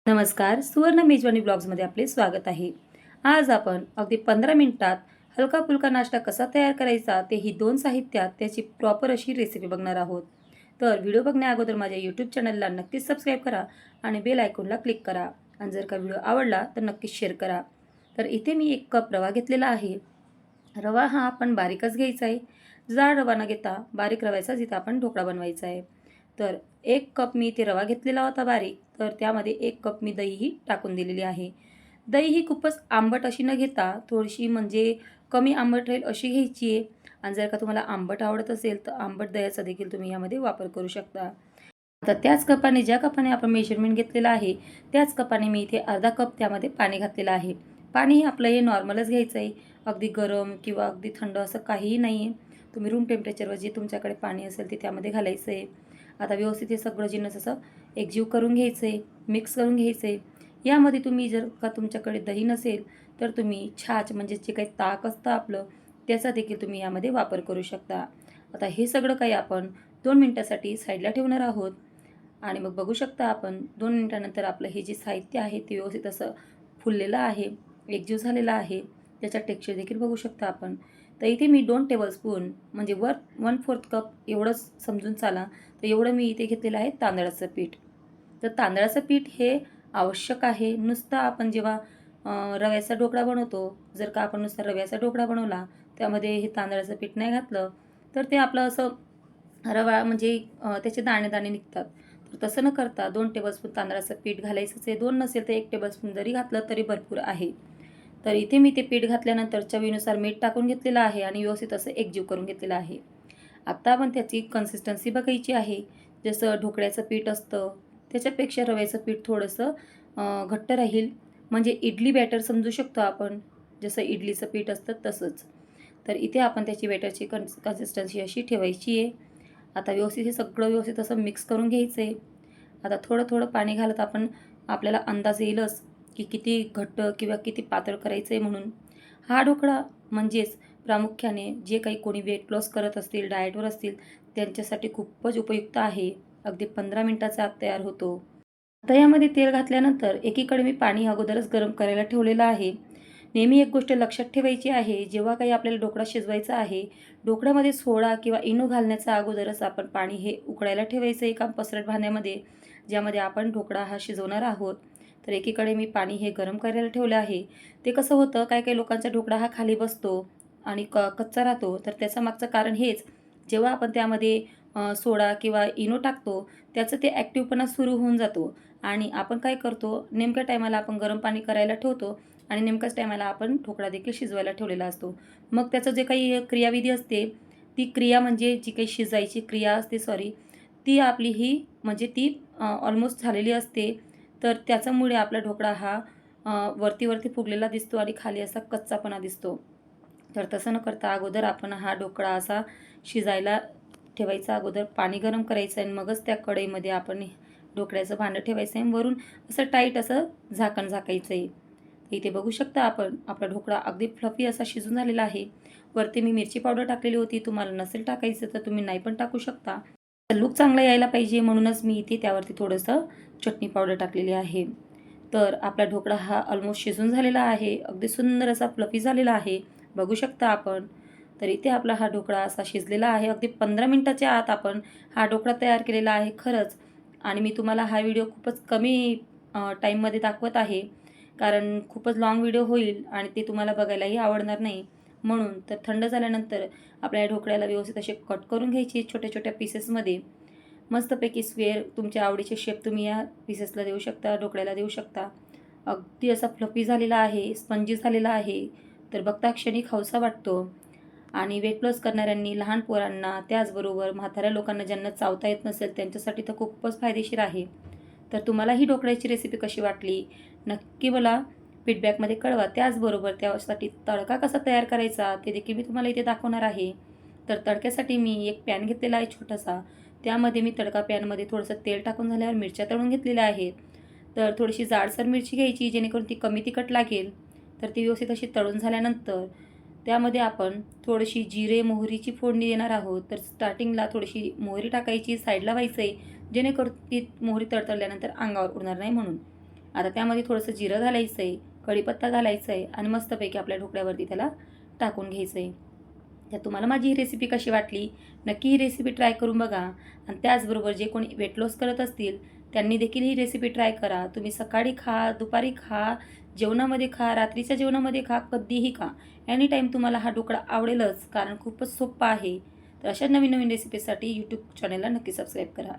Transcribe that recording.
नमस्कार, सुवर्ण मेजवानी ब्लॉग्समध्ये आपले स्वागत आहे. आज आपण अगदी 15 मिनिटात हलका फुलका नाश्ता कसा तयार करायचा तेही दोन साहित्यात त्याची प्रॉपर अशी रेसिपी बघणार आहोत. तर व्हिडिओ बघण्या अगोदर माझ्या यूट्यूब चॅनलला नक्कीच सबस्क्राईब करा आणि बेल आयकॉनला क्लिक करा. आणि जर का व्हिडिओ आवडला तर नक्कीच शेअर करा. तर इथे मी 1 कप रवा घेतलेला आहे. रवा हा आपण बारीकच घ्यायचा आहे. जाड रवा न घेता बारीक रव्याचाच इथं आपण ढोकळा बनवायचा आहे. तर 1 कप मी इथे रवा घेतलेला होता बारीक, तर त्यामध्ये 1 कप मी दहीही टाकून दिलेली आहे. दही ही खूपच आंबट अशी न घेता थोडीशी म्हणजे कमी आंबट राहील अशी घ्यायची आहे. आणि जर का तुम्हाला आंबट आवडत असेल तर आंबट दह्याचा देखील तुम्ही यामध्ये वापर करू शकता. आता त्याच कपाने ज्या कपाने आपण मेजरमेंट घेतलेलं आहे त्याच कपाने मी इथे अर्धा कप त्यामध्ये पाणी घातलेलं आहे. पाणी हे आपलं हे नॉर्मलच घ्यायचं आहे. अगदी गरम किंवा अगदी थंड असं काहीही नाही आहे. तुम्ही रूम टेम्परेचरवर जे तुमच्याकडे पाणी असेल ते त्यामध्ये घालायचं आहे. आता व्यवस्थित हे सगळं जिन्नस असं एकजीव करून घ्यायचं आहे, मिक्स करून घ्यायचं आहे. यामध्ये तुम्ही जर का तुमच्याकडे दही नसेल तर तुम्ही छाछ म्हणजे जे काही ताक असतं आपलं त्याचा देखील तुम्ही यामध्ये वापर करू शकता. आता हे सगळं काही आपण 2 मिनिटासाठी साईडला ठेवणार आहोत. आणि मग बघू शकता आपण 2 मिनिटानंतर आपलं हे जे साहित्य आहे ते व्यवस्थित असं फुललेलं आहे, एकजीव झालेला आहे. त्याचा टेक्स्चर देखील बघू शकता आपण. तर इथे मी 2 टेबलस्पून म्हणजे 1/4 कप एवढंच समजून चाला. तर एवढं मी इथे घेतलेलं आहे तांदळाचं पीठ. तर तांदळाचं पीठ हे आवश्यक आहे. नुसतं आपण जेव्हा रव्याचा ढोकळा बनवतो, जर का आपण नुसता रव्याचा ढोकळा बनवला, त्यामध्ये हे तांदळाचं पीठ नाही घातलं, तर ते आपलं असं रवा म्हणजे त्याचे दाणे-दाणे निघतात. तर तसं न करता 2 टेबलस्पून तांदळाचं पीठ घालायचंच आहे. 2 नसेल तर 1 टेबलस्पून जरी घातलं तरी भरपूर आहे. तर इथे मी ते पीठ घातल्यानंतर चवीनुसार मीठ टाकून घेतलेलं आहे आणि व्यवस्थित असं एकजीव करून घेतलेलं आहे. आता आपण त्याची कन्सिस्टन्सी बघायची आहे. जसं ढोकळ्याचं पीठ असतं, त्याच्यापेक्षा रव्याचं पीठ थोडंसं घट्ट राहील. म्हणजे इडली बॅटर समजू शकतो आपण. जसं इडलीचं पीठ असतं तसंच. तर इथे आपण त्याची बॅटरची कन्सिस्टन्सी अशी ठेवायची आहे. आता व्यवस्थित हे सगळं व्यवस्थित असं मिक्स करून घ्यायचं आहे. आता थोडं-थोडं पाणी घालत आपण आपल्याला अंदाज येईलच, की किती घट्ट किंवा किती पातळ करायचं आहे म्हणून. हा ढोकळा म्हणजेच प्रामुख्याने जे काही कोणी वेट लॉस करत असतील, डाएटवर असतील, त्यांच्यासाठी खूपच उपयुक्त आहे. अगदी 15 मिनिटाचा आत तयार होतो. आता यामध्ये तेल घातल्यानंतर एकीकडे मी पाणी अगोदरच गरम करायला ठेवलेलं आहे. नेहमी एक गोष्ट लक्षात ठेवायची आहे, जेव्हा काही आपल्याला ढोकळा शिजवायचा आहे, ढोकळ्यामध्ये सोडा किंवा इनो घालण्याच्या अगोदरच आपण पाणी हे उकळायला ठेवायचं एका पसरट भांड्यामध्ये, ज्यामध्ये आपण ढोकळा हा शिजवणार आहोत. तर एकीकडे मी पाणी हे गरम करायला ठेवलं आहे. ते कसं होतं, काही-काही लोकांचा ढोकळा हा खाली बसतो आणि कच्चा राहतो. तर त्याचं मागचं कारण हेच, जेव्हा आपण त्यामध्ये सोडा किंवा इनो टाकतो, त्याचं ते ॲक्टिव्हपणा सुरू होऊन जातो आणि आपण काय करतो, नेमक्या टायमाला आपण गरम पाणी करायला ठेवतो आणि नेमक्याच टायमाला आपण ढोकळा देखील शिजवायला ठेवलेला असतो. मग त्याचं जे काही क्रियाविधी असते, ती क्रिया म्हणजे जी काही शिजायची क्रिया असते ती आपली ही म्हणजे ती ऑलमोस्ट झालेली असते. तर त्याच्यामुळे आपला ढोकळा हा वरती-वरती फुगलेला दिसतो आणि खाली असा कच्चापणा दिसतो. तर तसं न करता अगोदर आपण हा ढोकळा असा शिजायला ठेवायचा. अगोदर पाणी गरम करायचं आणि मगच त्या कढईमध्ये आपण ढोकळ्याचं भांडं ठेवायचं आहे वरून असं टाईट असं झाकण झाकायचं आहे. इथे बघू शकता आपण आपला ढोकळा अगदी फ्लफी असा शिजून झालेला आहे. वरती मी मिरची पावडर टाकलेली होती. तुम्हाला नसेल टाकायचं तर तुम्ही नाही पण टाकू शकता. लूक चांगला यायला पाहिजे म्हणूनच मी इथे त्यावरती थोडंसं चटणी पावडर टाकलेली आहे. तर आपला ढोकळा हा ऑलमोस्ट शिजून झालेला आहे. अगदी सुंदर असा फ्लफी झालेला आहे. बघू शकता आपण. तर इथे आपला हा ढोकळा असा शिजलेला आहे. अगदी 15 मिनिटाच्या आत आपण हा ढोकळा तयार केलेला आहे खरंच. आणि मी तुम्हाला हा व्हिडिओ खूपच कमी टाईममध्ये दाखवत आहे. कारण खूपच लाँग व्हिडिओ होईल आणि ते तुम्हाला बघायलाही आवडणार नाही. म्हणून तर थंड झाल्यानंतर आपल्या या ढोकळ्याला व्यवस्थित असे कट करून घ्यायचे छोट्या-छोट्या पीसेसमध्ये. मस्तपैकी स्क्वेअर तुमच्या आवडीचे शेप तुम्ही या पीसेसला देऊ शकता, ढोकळ्याला देऊ शकता. अगदी असा फ्लफी झालेला आहे, स्पंजी झालेला आहे. तर बघता क्षणी खाऊसा वाटतो. आणि वेट लॉस करणाऱ्यांनी, लहान पोरांना, त्याचबरोबर म्हाताऱ्या लोकांना ज्यांना चावता येत नसेल त्यांच्यासाठी तर खूपच फायदेशीर आहे. तर तुम्हाला ही ढोकळ्याची रेसिपी कशी वाटली? नक्की मला फीडबॅकमध्ये कळवा. त्याचबरोबर त्यासाठी तडका कसा तयार करायचा ते देखील मी तुम्हाला इथे दाखवणार आहे. तर तडक्यासाठी मी एक पॅन घेतलेला आहे छोटासा. त्यामध्ये मी तडका पॅनमध्ये थोडंसं तेल टाकून झाल्यावर मिरच्या तळून घेतलेल्या आहेत. तर थोडीशी जाडसर मिरची घ्यायची जेणेकरून ती कमी तिखट लागेल. तर ती व्यवस्थित अशी तळून झाल्यानंतर त्यामध्ये आपण थोडीशी जिरे मोहरीची फोडणी देणार आहोत. तर स्टार्टिंगला थोडीशी मोहरी टाकायची, साईडला व्हायचं आहे जेणेकरून ती मोहरी तडतडल्यानंतर अंगावर उडणार नाही म्हणून. आता त्यामध्ये थोडंसं जिरं घालायचं आहे, कढीपत्ता घालायचा आहे आणि मस्तपैकी आपल्या ढोकळ्यावरती त्याला टाकून घ्यायचं आहे. तर तुम्हाला माझी ही रेसिपी कशी वाटली, नक्की ही रेसिपी ट्राय करून बघा. आणि त्याचबरोबर जे कोणी वेट लॉस करत असतील त्यांनी देखील ही रेसिपी ट्राय करा. तुम्ही सकाळी खा, दुपारी खा, जेवणामध्ये खा, रात्रीच्या जेवणामध्ये खा, कधीही खा. एनी टाईम तुम्हाला हा ढोकळा आवडेलच, कारण खूपच सोप्पा आहे. तर अशा नवीन नवीन रेसिपीसाठी यूट्यूब चॅनलला नक्की सबस्क्राईब करा.